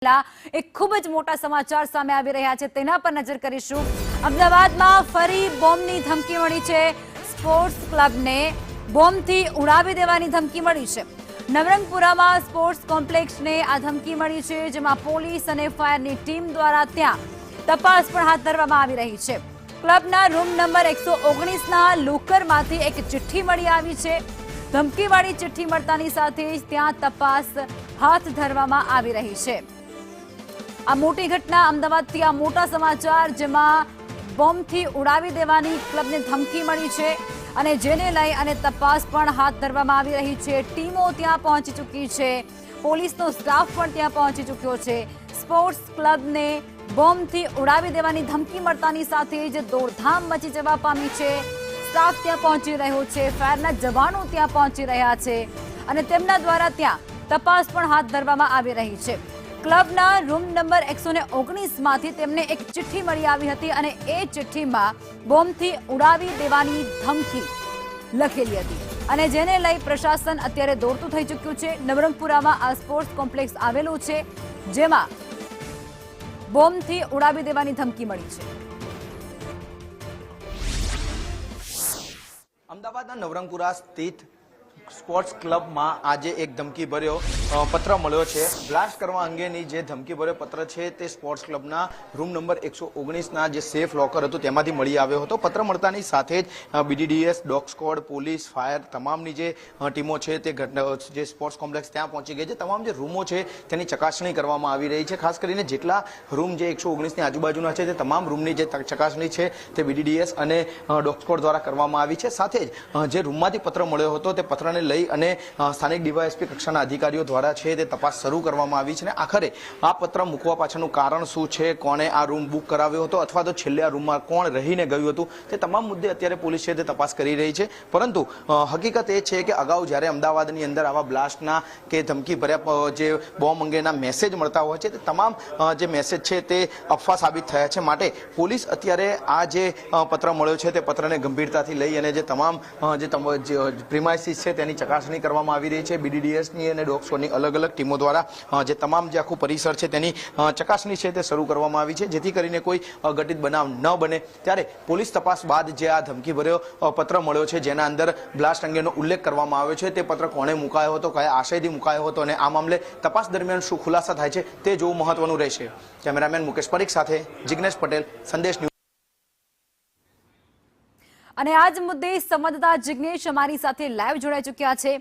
રહેલા એક ખૂબ જ મોટા સમાચાર સામે આવી રહ્યા છે, તેના પર નજર કરીશું। અમદાવાદમાં ફરી બોમ્બની ધમકી મળી છે। સ્પોર્ટ્સ ક્લબને બોમ્બથી ઉડાવી દેવાની ધમકી મળી છે। નવરંગપુરામાં સ્પોર્ટ્સ કોમ્પ્લેક્સને આ ધમકી મળી છે, જેમાં પોલીસ અને ફાયરની ટીમ દ્વારા ત્યાં તપાસ પણ હાથ ધરવામાં આવી રહી છે। ક્લબના રૂમ નંબર 119ના લોકરમાંથી એક ચિઠ્ઠી મળી આવી છે। ધમકીવાળી ચિઠ્ઠી મળતાની સાથે જ ત્યાં તપાસ હાથ ધરવામાં આવી રહી છે। આ મોટી ઘટના અમદાવાદથી આ મોટા સમાચાર, જેમાં બોમ્બથી ઉડાવી દેવાની ક્લબને ધમકી મળી છે અને જેને લઈ અને તપાસ પણ હાથ ધરવામાં આવી રહી છે। ટીમો ત્યાં પહોંચી ચૂકી છે, પોલીસનો સ્ટાફ પણ ત્યાં પહોંચી ચૂક્યો છે। સ્પોર્ટ્સ ક્લબને બોમ્બથી ઉડાવી દેવાની ધમકી મળતાની સાથે જ દોડધામ મચી જવા પામી છે। સ્ટાફ ત્યાં પહોંચી રહ્યો છે, ફાયરના જવાનો ત્યાં પહોંચી રહ્યા છે અને તેમના દ્વારા ત્યાં તપાસ પણ હાથ ધરવામાં આવી રહી છે। ક્લબના રૂમ નંબર 119માંથી તેમને એક ચિઠ્ઠી મળી આવી હતી અને એ ચિઠ્ઠીમાં બોમ્બથી ઉડાવી દેવાની ધમકી લખેલી હતી અને જેને લઈ પ્રશાસન અત્યારે દોડતું થઈ ચૂક્યું છે। નવરંગપુરામાં આ સ્પોર્ટ્સ કોમ્પ્લેક્સ આવેલું છે, જેમાં બોમ્બથી ઉડાવી દેવાની ધમકી મળી છે। અમદાવાદના નવરંગપુરા સ્થિત સ્પોર્ટ્સ ક્લબમાં આજે એક ધમકી ભર્યો પત્ર મળ્યો છે। બ્લાસ્ટ કરવા અંગેની જે ધમકી ભર્યો પત્ર છે તે સ્પોર્ટ્સ ક્લબના રૂમ નંબર 119ના જે સેફ લોકર હતું તેમાંથી મળી આવ્યો હતો। પત્ર મળતાની સાથે જ BDDS, dog squad, police, fire તમામની જે ટીમો છે તે જે સ્પોર્ટ્સ કોમ્પ્લેક્સ ત્યાં પહોંચી ગઈ છે। તમામ જે રૂમો છે તેની ચકાસણી કરવામાં આવી રહી છે। ખાસ કરીને જેટલા રૂમ જે 119ની આજુબાજુના છે તે તમામ રૂમની જે ચકાસણી છે તે બીડીડીએસ અને ડોગ સ્ક્વોડ દ્વારા કરવામાં આવી છે। સાથે જ જે રૂમમાંથી પત્ર મળ્યો હતો તે પત્રને લઈ અને સ્થાનિક ડીવાયએસપી કક્ષાના અધિકારીઓ દ્વારા છે તે તપાસ શરૂ કરવામાં આવી છે અને આખરે આ પત્ર મૂકવા પાછળનું કારણ શું છે, કોણે આ રૂમ બુક કરાવ્યો હતો અથવા તો છેલ્લે આ રૂમમાં કોણ રહીને ગયું હતું, તે તમામ મુદ્દે અત્યારે પોલીસ છે તે તપાસ કરી રહી છે। પરંતુ હકીકત એ છે કે અગાઉ જ્યારે અમદાવાદની અંદર આવા બ્લાસ્ટના કે ધમકી ભર્યા જે બોમ્બ અંગેના મેસેજ મળતા હોય છે તે તમામ જે મેસેજ છે તે અફવા સાબિત થયા છે। માટે પોલીસ અત્યારે આ જે પત્ર મળ્યો છે તે પત્રને ગંભીરતાથી લઈ અને જે તમામ જે પ્રિમાઇસીસ છે તેની ચકાસણી કરવામાં આવી રહી છે। બીડીડીએસની અને ડોગ સ્ક્વોડની અલગ અલગ ટીમો દ્વારા જે તમામ જે આખું પરિસર છે તેની ચકાસણી છે તે શરૂ કરવામાં આવી છે, જેથી કરીને કોઈ અઘટિત બનાવ ન બને। ત્યારે પોલીસ તપાસ બાદ જે આ ધમકી ભર્યો પત્ર મળ્યો છે જેના અંદર બ્લાસ્ટ અંગેનો ઉલ્લેખ કરવામાં આવ્યો છે, તે પત્ર કોણે મુકાયો હતો, કયા આશયથી મુકાયો હતો અને આ મામલે તપાસ દરમિયાન શું ખુલાસા થાય છે તે જોવું મહત્વનું રહેશે। કેમેરામેન મુકેશ પરીખ સાથે જિગ્નેશ પટેલ, સંદેશ ન્યૂઝ। અને આ જ મુદ્દે સંવાદદાતા જિગ્નેશ અમારી સાથે લાઈવ જોડાઈ ચૂક્યા છે।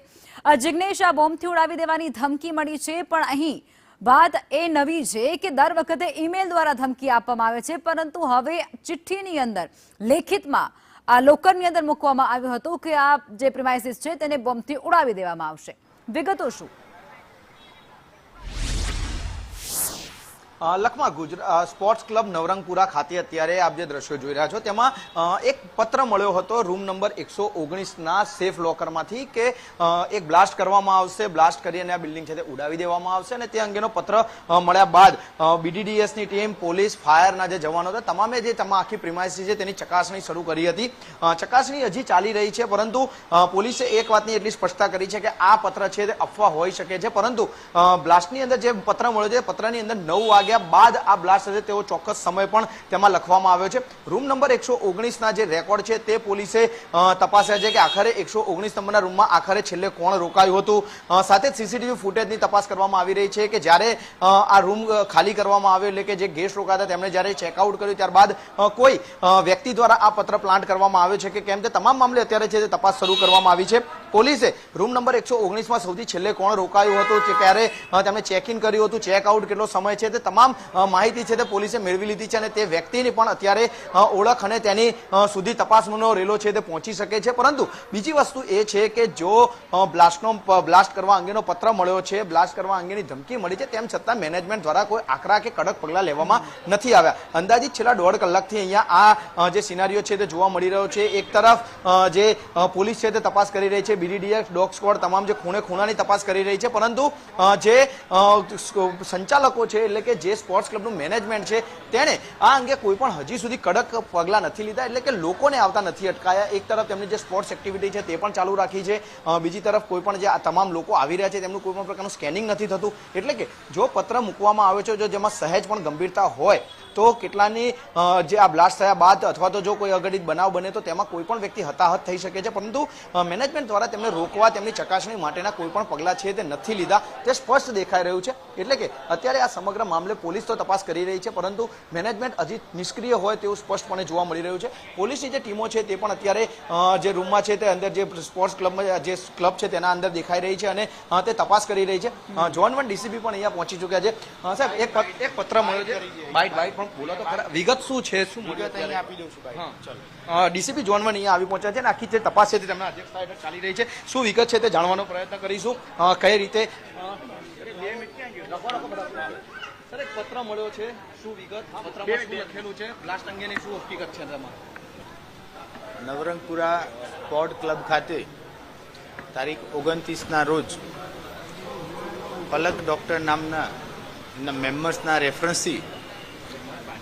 જિગ્નેશ, આ બોમ્બથી ઉડાવી દેવાની ધમકી મળી છે, પણ અહીં વાત એ નવી છે કે દર વખતે ઈમેલ દ્વારા ધમકી આપવામાં આવે છે, પરંતુ હવે ચિઠ્ઠીની અંદર લેખિતમાં આ લોકરની અંદર મૂકવામાં આવ્યું હતું કે આ જે પ્રિમાઇસીસ છે તેને બોમ્બથી ઉડાવી દેવામાં આવશે। વિગતો શું? લખમાં સ્પોર્ટ્સ ક્લબ નવરંગપુરા ખાતે અત્યારે આપ જે દ્રશ્યો જોઈ રહ્યા છો તેમાં એક પત્ર મળ્યો હતો રૂમ નંબર 119ના સેફ લોકરમાંથી કે એક બ્લાસ્ટ કરવામાં આવશે, બ્લાસ્ટ કરીને આ બિલ્ડિંગ છે તે ઉડાવી દેવામાં આવશે અને તે અંગેનો પત્ર મળ્યા બાદ બીડીડીએસની ટીમ, પોલીસ, ફાયરના જે જવાનો હતા તમામે જે આખી પ્રિમાઇસીસ છે તેની ચકાસણી શરૂ કરી હતી। ચકાસણી હજી ચાલી રહી છે, પરંતુ પોલીસે એક વાતની એટલી સ્પષ્ટતા કરી છે કે આ પત્ર છે તે અફવા હોઈ શકે છે, પરંતુ બ્લાસ્ટની અંદર જે પત્ર મળ્યો છે પત્રની અંદર 9 વાગ્યા બાદ આ બ્લાસ્ટ છે તેવો ચોક્કસ સમય પણ તેમાં લખવામાં આવ્યો છે। રૂમ નંબર 119ના જે રેકોર્ડ છે તે પોલીસે તપાસ્યા છે કે આખરે 119 નંબરના રૂમમાં આખરે છેલ્લે કોણ રોકાયું હતું। સાથે જ સીસીટીવી ફૂટેજની તપાસ કરવામાં આવી રહી છે કે જ્યારે આ રૂમ ખાલી કરવામાં આવ્યો, એટલે કે જે ગેસ્ટ રોકાયા હતા તેમણે જ્યારે ચેકઆઉટ કર્યું ત્યારબાદ કોઈ વ્યક્તિ દ્વારા આ પત્ર પ્લાન્ટ કરવામાં આવ્યો છે કે કેમ, તે તમામ મામલે અત્યારે છે તે તપાસ શરૂ કરવામાં આવી છે। પોલીસે રૂમ નંબર 119માં સૌથી છેલ્લે કોણ રોકાયું હતું, ક્યારે તેમણે ચેક ઇન કર્યું હતું, ચેકઆઉટ કેટલો સમય છે, તે તમામ માહિતી છે તે પોલીસે મેળવી લીધી છે અને તે વ્યક્તિની પણ અત્યારે ઓળખ અને તેની સુધી તપાસનો રેલો છે તે પહોંચી શકે છે। પરંતુ બીજી વસ્તુ એ છે કે જો બ્લાસ્ટ કરવા અંગેનો પત્ર મળ્યો છે, બ્લાસ્ટ કરવા અંગેની ધમકી મળી છે, તેમ છતાં મેનેજમેન્ટ દ્વારા કોઈ આકરા કે કડક પગલાં લેવામાં નથી આવ્યા। અંદાજિત છેલ્લા 1.5 કલાકથી અહીંયા આ જે સિનારીઓ છે તે જોવા મળી રહ્યો છે। એક તરફ જે પોલીસ છે તે તપાસ કરી રહી છે, BDDF ડોગ સ્ક્વોડ તમામ જે ખૂણે ખૂણાની તપાસ કરી રહી છે, પરંતુ જે સંચાલકો છે એટલે કે જે સ્પોર્ટ્સ ક્લબનું મેનેજમેન્ટ છે તેણે આ અંગે કોઈ પણ હજી સુધી કડક પગલાં નથી લીધા, એટલે કે લોકોને આવતા નથી અટકાયા. એક તરફ તેમની જે સ્પોર્ટ્સ એક્ટિવિટી છે તે પણ ચાલુ રાખી છે, બીજી તરફ કોઈ પણ જે આ તમામ લોકો આવી રહ્યા છે તેમનું કોઈ પણ પ્રકારનું સ્કેનિંગ નથી થતું. એટલે કે જો પત્ર મૂકવામાં આવે છે, જો જેમાં સહેજ પણ ગંભીરતા હોય તો કેટલાની જે આ બ્લાસ્ટ થયા બાદ અથવા તો જો કોઈ અઘટિત બનાવ બને તો તેમાં કોઈ પણ વ્યક્તિ હતાહત થઈ શકે છે, પરંતુ મેનેજમેન્ટ દ્વારા તેમને રોકવા, તેમની ચકાસણી માટેના કોઈ પણ પગલાં છે તે નથી લીધા, તે સ્પષ્ટ દેખાઈ રહ્યું છે. એટલે કે અત્યારે આ સમગ્ર મામલે પોલીસ તો તપાસ કરી રહી છે, પરંતુ મેનેજમેન્ટ હજી નિષ્ક્રિય હોય તેવું સ્પષ્ટપણે જોવા મળી રહ્યું છે. પોલીસની જે ટીમો છે તે પણ અત્યારે જે રૂમમાં છે તે અંદર જે સ્પોર્ટ્સ ક્લબમાં જે ક્લબ છે તેના અંદર દેખાઈ રહી છે અને તે તપાસ કરી રહી છે. ઝોન 1 ડીસીપી પણ અહીંયા પહોંચી ચૂક્યા છે. સાહેબ, એક પત્ર મળ્યો છે, બાઇટ પણ બોલો તો ખરા, વિગત શું છે? શું વિગત અહીંયા આપી દઉં છું ભાઈ. ચલો, ડીસીપી ઝોન 1 અહીંયા આવી પહોંચ્યા છે અને આખી જે તપાસ છે તે તેમના અધ્યક્ષતા હેઠળ ચાલી રહી છે. શું વિગત છે તે જાણવાનો પ્રયત્ન કરીશું. કઈ રીતે સર એક પત્ર મળ્યો છે, શું વિગત? પત્રમાં શું લખેલું છે? બ્લાસ્ટ અંગેની શું હકીકત છે તેમાં? નવરંગપુરા સ્પોર્ટ ક્લબ ખાતે તારીખ 29ના રોજ પલક ડૉક્ટર નામના મેમ્બર્સના રેફરન્સથી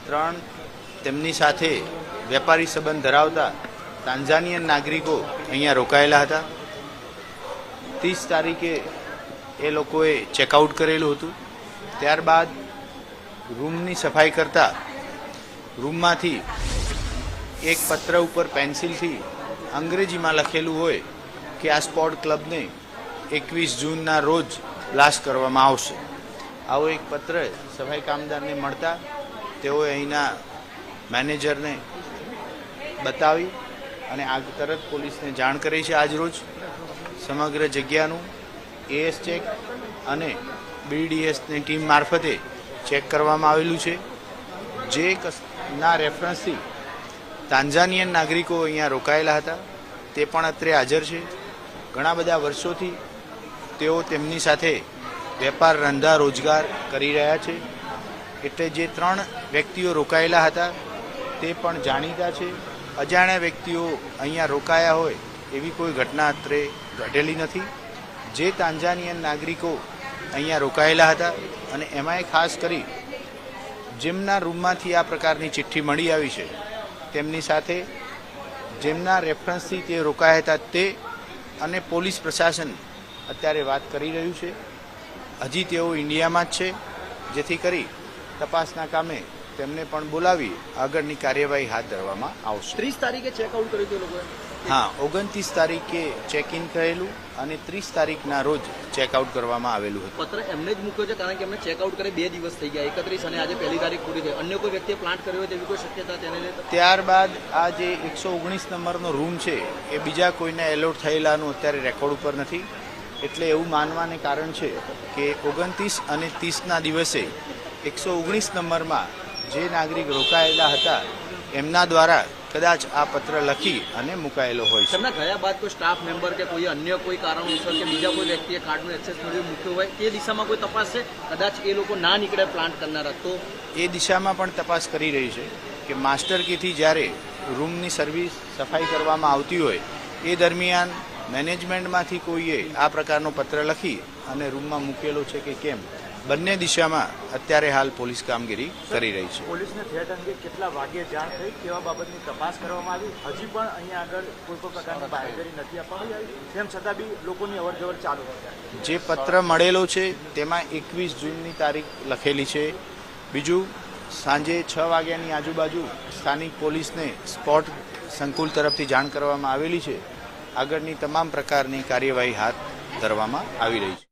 3 તેમની સાથે વેપારી સંબંધ ધરાવતા તાન્ઝાનિયન નાગરિકો અહીંયા રોકાયેલા હતા. 30 તારીખે એ લોકોએ ચેકઆઉટ કરેલું હતું. ત્યારબાદ રૂમની સફાઈ કરતા રૂમમાંથી એક પત્ર ઉપર પેન્સિલથી અંગ્રેજીમાં લખેલું હોય કે આ સ્પોર્ટ ક્લબને 21 જૂનના રોજ બ્લાસ્ટ કરવામાં આવશે. આવો એક પત્ર સફાઈ કામદારને મળતા તેઓએ અહીંના મેનેજરને બતાવી અને આ તરત પોલીસને જાણ કરી છે. આજરોજ સમગ્ર જગ્યાનું એએસ ચેક અને BDSની ટીમ મારફતે ચેક કરવામાં આવેલું છે. જે ના રેફરન્સથી તાન્ઝાનિયન નાગરિકો અહીંયા રોકાયેલા હતા તે પણ અત્રે હાજર છે. ઘણા બધા વર્ષોથી તેઓ તેમની સાથે વેપાર ધંધા રોજગાર કરી રહ્યા છે, એટલે જે 3 વ્યક્તિઓ રોકાયેલા હતા તે પણ જાણીતા છે. અજાણ્યા વ્યક્તિઓ અહીંયા રોકાયા હોય એવી કોઈ ઘટના અત્રે ઘટેલી નથી. જે તાન્ઝાનિયન નાગરિકો અહીંયા રોકાયેલા હતા અને એમાંય ખાસ કરી જેમના રૂમમાંથી આ પ્રકારની ચિઠ્ઠી મળી આવી છે તેમની સાથે જેમના રેફરન્સથી તે રોકાયા હતા તે અને પોલીસ પ્રશાસન અત્યારે વાત કરી રહ્યું છે. હજી તેઓ ઇન્ડિયામાં જ છે, જેથી કરી તપાસના કામે તેમને પણ બોલાવી આગળની કાર્યવાહી હાથ ધરવામાં આવશે. 30 તારીખે ચેકઆઉટ કર્યું હતું લોકોએ? હા, 29 તારીખે ચેક ઇન કરેલું અને 30 તારીખના રોજ ચેકઆઉટ કરવામાં આવેલું હતું. પત્ર એમને જ મૂક્યો છે કારણ કે એમને ચેકઆઉટ કરે 2 દિવસ થઈ ગયા, 31 અને આજે 1 તારીખ પૂરી થઈ. અન્ય કોઈ વ્યક્તિએ પ્લાન્ટ કર્યો હોય તેવી કોઈ શક્યતા તેને લઈને? ત્યારબાદ આ જે 119 નંબરનો રૂમ છે એ બીજા કોઈને એલોટ થયેલાનું અત્યારે રેકોર્ડ ઉપર નથી, એટલે એવું માનવાને કારણ છે કે 29 અને 30ના દિવસે 119 નંબરમાં જે નાગરિક રોકાયેલા હતા એમના દ્વારા કદાચ આ પત્ર લખી અને મુકાયેલો હોય છે. તેમના ગયા બાદ કોઈ સ્ટાફ મેમ્બર કે કોઈ અન્ય કોઈ કારણોસર કે બીજા કોઈ વ્યક્તિએ કાર્ડનું એક્સેસ મૂક્યો હોય તે દિશામાં કોઈ તપાસ છે? કદાચ એ લોકો ના નીકળે પ્લાન્ટ કરનારા તો એ દિશામાં પણ તપાસ કરી રહી છે કે માસ્ટર કીથી જ્યારે રૂમની સર્વિસ સફાઈ કરવામાં આવતી હોય એ દરમિયાન મેનેજમેન્ટમાંથી કોઈએ આ પ્રકારનો પત્ર લખી અને રૂમમાં મૂકેલો છે કે કેમ. બંને દિશામાં અત્યારે હાલ પોલીસ કામગીરી કરી રહી છે. પોલીસને થ્રેટ અંગે કેટલા વાગ્યે જાણ થઈ, કેવા બાબતની તપાસ કરવામાં આવી? હજી પણ અહીંયા આગળ કોઈ પણ પ્રકારની બાહેધરી નથી આપવામાં આવી, તેમ છતાં બી લોકોની અવરજવર ચાલુ છે. જે પત્ર મળેલો છે તેમાં 21 જૂનની તારીખ લખેલી છે. બીજું, સાંજે 6 વાગ્યાની આજુબાજુ સ્થાનિક પોલીસને સ્પોર્ટ સંકુલ તરફથી જાણ કરવામાં આવેલી છે. આગળની તમામ પ્રકારની કાર્યવાહી હાથ ધરવામાં આવી રહી છે.